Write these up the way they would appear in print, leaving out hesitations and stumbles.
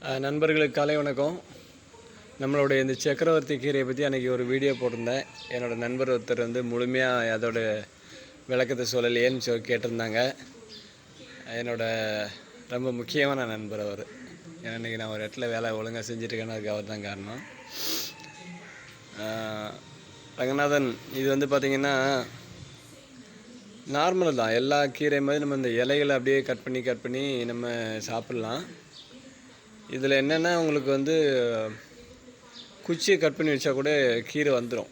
நண்பர்களுக்கு காலை வணக்கம். நம்மளுடைய இந்த சக்கரவர்த்தி கீரையை பற்றி அன்றைக்கி ஒரு வீடியோ போட்டிருந்தேன். என்னோடய நண்பர் ஒருத்தர் முழுமையாக அதோட விளக்கத்தை சொல்லலையேன்னு கேட்டிருந்தாங்க. ரொம்ப முக்கியமான நண்பர் அவர். ஏன்னா இன்றைக்கி நான் ஒரு இடத்துல வேலை ஒழுங்காக செஞ்சுட்ருக்கேன்னு அதுக்கு அவர் தான் காரணம். ரங்கநாதன், இது பார்த்திங்கன்னா நார்மல் தான். எல்லா கீரை மாதிரி நம்ம இந்த இலைகளை அப்படியே கட் பண்ணி நம்ம சாப்பிட்லாம். இதில் என்னென்னா உங்களுக்கு குச்சியை கட் பண்ணி வச்சா கூட கீரை வந்துடும்.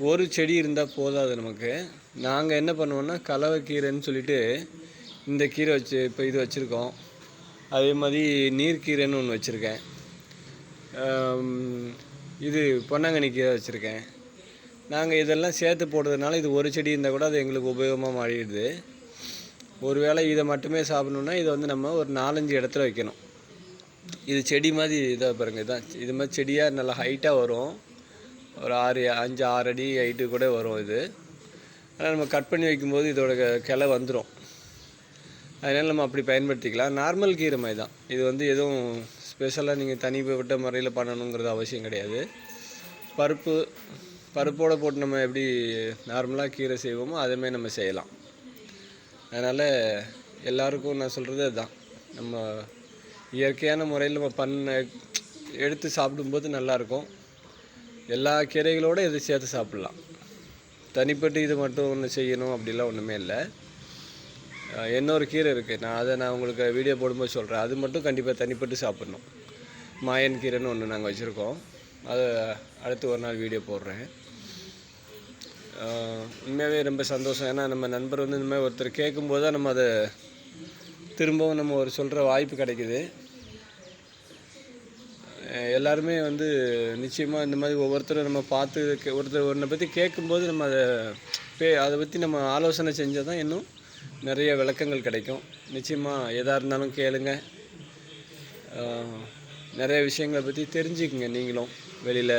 ஒரு செடி இருந்தால் போதாது நமக்கு. நாங்கள் என்ன பண்ணுவோன்னா கலவை கீரைன்னு சொல்லிட்டு இந்த கீரை இப்போ இது வச்சுருக்கோம். அதே மாதிரி நீர்க்கீரைன்னு ஒன்று வச்சுருக்கேன். இது பொன்னாங்கண்ணி கீரை வச்சுருக்கேன். நாங்கள் இதெல்லாம் சேர்த்து போடுறதுனால இது ஒரு செடி இருந்தால் கூட அது எங்களுக்கு உபயோகமாக மாறிடுது. ஒரு வேளை இதை மட்டுமே சாப்பிட்ணுன்னா இதை நம்ம ஒரு 4-5 இடத்துல வைக்கணும். இது செடி மாதிரி இதாக பாருங்கள். இதுதான் இது மாதிரி செடியாக நல்லா ஹைட்டாக வரும். ஒரு 5-6 அடி ஹைட்டு கூட வரும் இது. ஆனால் நம்ம கட் பண்ணி வைக்கும்போது இதோட கிளை வந்துடும். அதனால் நம்ம அப்படி பயன்படுத்திக்கலாம். நார்மல் கீரை மாதிரி தான் இது. எதுவும் ஸ்பெஷலாக நீங்கள் தனிப்பட்ட முறையில் பண்ணணுங்கிறது அவசியம் கிடையாது. பருப்போடு போட்டு நம்ம எப்படி நார்மலாக கீரை செய்வோமோ அதேமாதிரி நம்ம செய்யலாம். அதனால் எல்லாருக்கும் நான் சொல்கிறது அதுதான். நம்ம இயற்கையான முறையில் நம்ம எடுத்து சாப்பிடும்போது நல்லாயிருக்கும். எல்லா கீரைகளோடு இதை சேர்த்து சாப்பிட்லாம். தனிப்பட்டு இது மட்டும் ஒன்று செய்யணும் அப்படிலாம் ஒன்றுமே இல்லை. இன்னொரு கீரை இருக்குது. நான் உங்களுக்கு வீடியோ போடும்போது சொல்கிறேன். அது மட்டும் கண்டிப்பாக தனிப்பட்டு சாப்பிட்ணும். மாயன் கீரைன்னு ஒன்று நாங்கள் வச்சுருக்கோம். அதை அடுத்து ஒரு நாள் வீடியோ போடுறேன். உண்மையாகவே ரொம்ப சந்தோஷம். ஏன்னா நம்ம நண்பர் இந்த மாதிரி ஒருத்தர் கேட்கும்போது தான் நம்ம அதை திரும்பவும் நம்ம சொல்கிற வாய்ப்பு கிடைக்குது. எல்லாருமே நிச்சயமாக இந்த மாதிரி ஒவ்வொருத்தரும் நம்ம பார்த்து ஒருத்தர் ஒன்றை பற்றி கேட்கும்போது நம்ம அதை பற்றி நம்ம ஆலோசனை செஞ்சால் தான் இன்னும் நிறைய விளக்கங்கள் கிடைக்கும். நிச்சயமாக எதாக இருந்தாலும் கேளுங்க. நிறைய விஷயங்களை பற்றி தெரிஞ்சுக்குங்க. நீங்களும் வெளியில்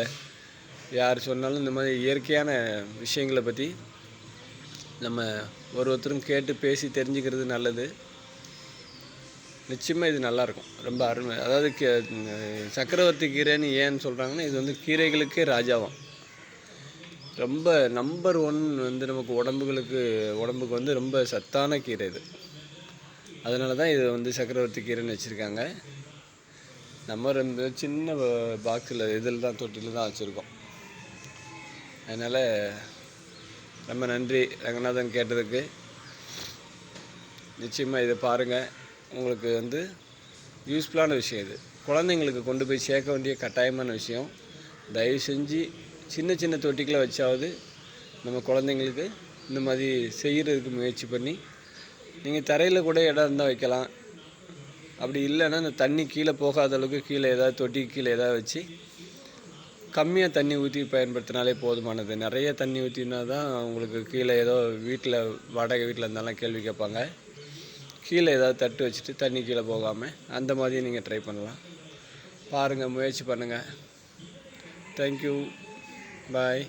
யார் சொன்னாலும் இந்த மாதிரி இயற்கையான விஷயங்களை பற்றி நம்ம ஒருத்தரும் கேட்டு பேசி தெரிஞ்சுக்கிறது நல்லது. நிச்சயமாக இது நல்லாயிருக்கும். ரொம்ப அருமை. அதாவது சக்கரவர்த்தி கீரைன்னு ஏன்னு சொல்கிறாங்கன்னா இது கீரைகளுக்கே ராஜாவாம். ரொம்ப நம்பர் 1 நமக்கு உடம்புக்கு ரொம்ப சத்தான கீரை இது. அதனால தான் இது சக்கரவர்த்தி கீரைன்னு வச்சுருக்காங்க. நம்ம ரொம்ப சின்ன பாக்ஸில் இதில் தான் தொட்டியில் தான் வச்சுருக்கோம். அதனால் ரொம்ப நன்றி ரங்கநாதன் கேட்டதுக்கு. நிச்சயமாக இதை பாருங்கள். உங்களுக்கு யூஸ்ஃபுல்லான விஷயம் இது. குழந்தைங்களுக்கு கொண்டு போய் சேர்க்க வேண்டிய கட்டாயமான விஷயம். தயவு செஞ்சு சின்ன தொட்டிகளை வச்சாவது நம்ம குழந்தைங்களுக்கு இந்த மாதிரி செய்கிறதுக்கு முயற்சி பண்ணி, நீங்கள் தரையில் கூட இடம் இருந்தால் வைக்கலாம். அப்படி இல்லைன்னா இந்த தண்ணி கீழே போகாத அளவுக்கு கீழே ஏதாவது தொட்டி கீழே ஏதாவது வச்சு கம்மியாக தண்ணி ஊற்றி பயன்படுத்தினாலே போதுமானது. நிறைய தண்ணி ஊற்றினா தான் உங்களுக்கு கீழே ஏதோ வீட்டில் வாடகை வீட்டில் இருந்தாலும் கேள்வி கேட்பாங்க. கீழே ஏதாவது தட்டு வச்சுட்டு தண்ணி கீழே போகாமல் அந்த மாதிரி நீங்கள் ட்ரை பண்ணலாம். பாருங்கள், முயற்சி பண்ணுங்கள். தேங்க்யூ. பாய்.